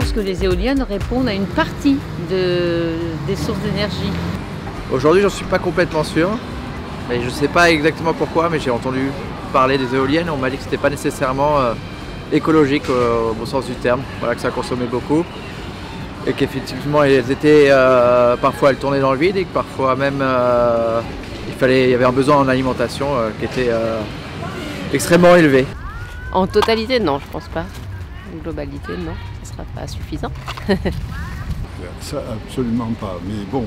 pense que les éoliennes répondent à une partie des sources d'énergie. Aujourd'hui, j'en suis pas complètement sûr, mais je ne sais pas exactement pourquoi, mais j'ai entendu parler des éoliennes. On m'a dit que c'était pas nécessairement écologique au bon sens du terme, voilà, que ça consommait beaucoup et qu'effectivement elles étaient parfois elles tournaient dans le vide et que parfois même il y avait un besoin en alimentation qui était extrêmement élevé. En totalité, non, je pense pas. En globalité, non, ce sera pas suffisant. Ça, absolument pas. Mais bon,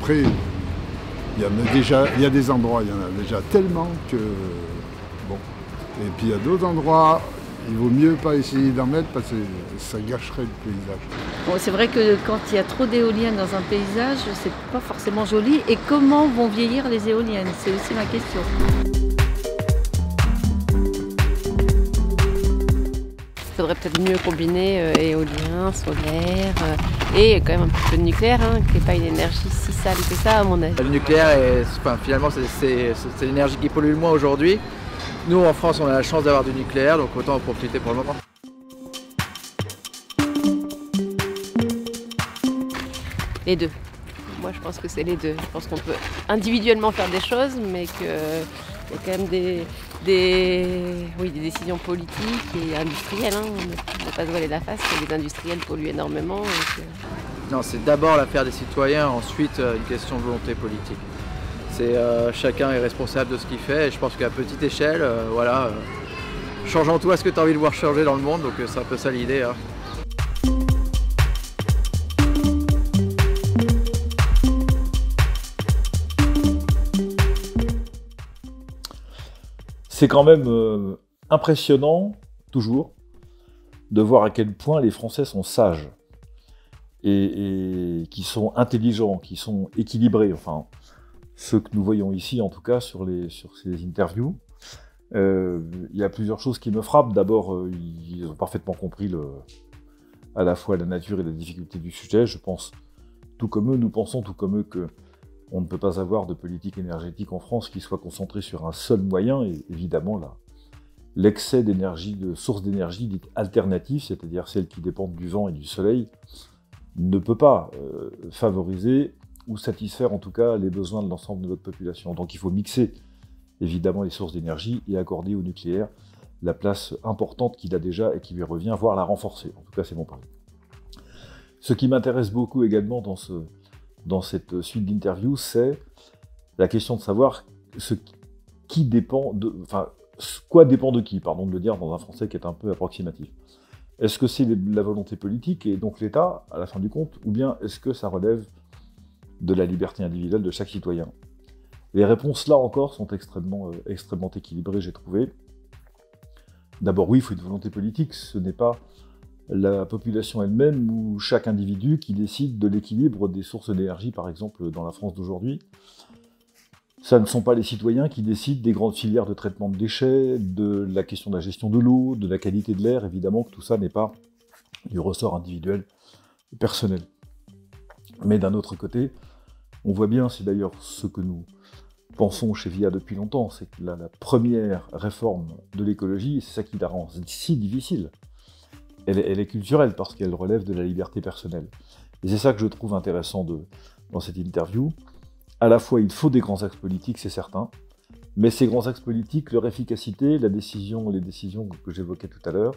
après, il y a des endroits, il y en a déjà tellement que bon. Et puis il y a d'autres endroits, il vaut mieux pas essayer d'en mettre parce que ça gâcherait le paysage. Bon, c'est vrai que quand il y a trop d'éoliennes dans un paysage, c'est pas forcément joli. Et comment vont vieillir les éoliennes? C'est aussi ma question. Il faudrait peut-être mieux combiner éolien, solaire et quand même un petit peu de nucléaire, qui n'est pas une énergie si sale que ça à mon avis. Le nucléaire, finalement, c'est l'énergie qui pollue le moins aujourd'hui. Nous, en France, on a la chance d'avoir du nucléaire, donc autant en profiter pour le moment. Les deux. Moi, je pense que c'est les deux. Je pense qu'on peut individuellement faire des choses, mais qu'il y a quand même des décisions politiques et industrielles. On ne peut pas se voiler la face, les industriels polluent énormément. Non, c'est d'abord l'affaire des citoyens, ensuite une question de volonté politique. Chacun est responsable de ce qu'il fait et je pense qu'à petite échelle, changeons tout à ce que tu as envie de voir changer dans le monde, donc c'est un peu ça l'idée. C'est quand même impressionnant, toujours, de voir à quel point les Français sont sages et qui sont intelligents, qui sont équilibrés. Enfin, ceux que nous voyons ici, en tout cas, sur ces interviews. Il y a plusieurs choses qui me frappent. D'abord, ils ont parfaitement compris à la fois la nature et la difficulté du sujet. Je pense, tout comme eux, nous pensons, tout comme eux, que on ne peut pas avoir de politique énergétique en France qui soit concentrée sur un seul moyen, et évidemment l'excès d'énergie, de sources d'énergie dites alternatives, c'est-à-dire celles qui dépendent du vent et du soleil, ne peut pas favoriser ou satisfaire en tout cas les besoins de l'ensemble de notre population. Donc il faut mixer évidemment les sources d'énergie et accorder au nucléaire la place importante qu'il a déjà et qui lui revient, voire la renforcer. En tout cas, c'est mon pari. Ce qui m'intéresse beaucoup également dans cette suite d'interviews, c'est la question de savoir quoi dépend de qui, pardon de le dire dans un français qui est un peu approximatif. Est-ce que c'est la volonté politique et donc l'État, à la fin du compte, ou bien est-ce que ça relève de la liberté individuelle de chaque citoyen? Les réponses, là encore, sont extrêmement équilibrées, j'ai trouvé. D'abord, oui, il faut une volonté politique, ce n'est pas la population elle-même ou chaque individu qui décide de l'équilibre des sources d'énergie, par exemple, dans la France d'aujourd'hui. Ça ne sont pas les citoyens qui décident des grandes filières de traitement de déchets, de la question de la gestion de l'eau, de la qualité de l'air. Évidemment que tout ça n'est pas du ressort individuel personnel. Mais d'un autre côté, on voit bien, c'est d'ailleurs ce que nous pensons chez VIA depuis longtemps, c'est que la première réforme de l'écologie, c'est ça qui la rend si difficile. Elle est culturelle parce qu'elle relève de la liberté personnelle. Et c'est ça que je trouve intéressant dans cette interview. À la fois, il faut des grands axes politiques, c'est certain, mais ces grands axes politiques, leur efficacité, les décisions que j'évoquais tout à l'heure,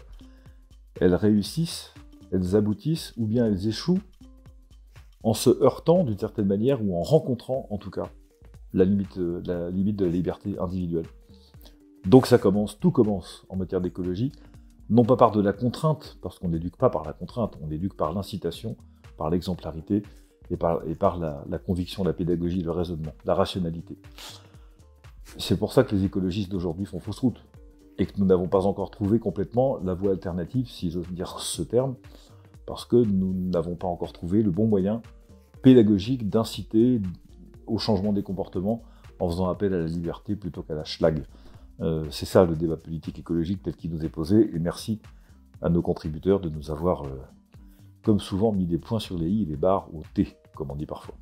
elles réussissent, elles aboutissent, ou bien elles échouent en se heurtant d'une certaine manière, ou en rencontrant en tout cas la limite de la liberté individuelle. Donc tout commence en matière d'écologie, non pas par de la contrainte, parce qu'on n'éduque pas par la contrainte, on éduque par l'incitation, par l'exemplarité, et par la conviction, la pédagogie, le raisonnement, la rationalité. C'est pour ça que les écologistes d'aujourd'hui font fausse route, et que nous n'avons pas encore trouvé complètement la voie alternative, si j'ose dire ce terme, parce que nous n'avons pas encore trouvé le bon moyen pédagogique d'inciter au changement des comportements en faisant appel à la liberté plutôt qu'à la schlag. C'est ça le débat politique écologique tel qu'il nous est posé, et merci à nos contributeurs de nous avoir, comme souvent, mis des points sur les i et des barres au T, comme on dit parfois.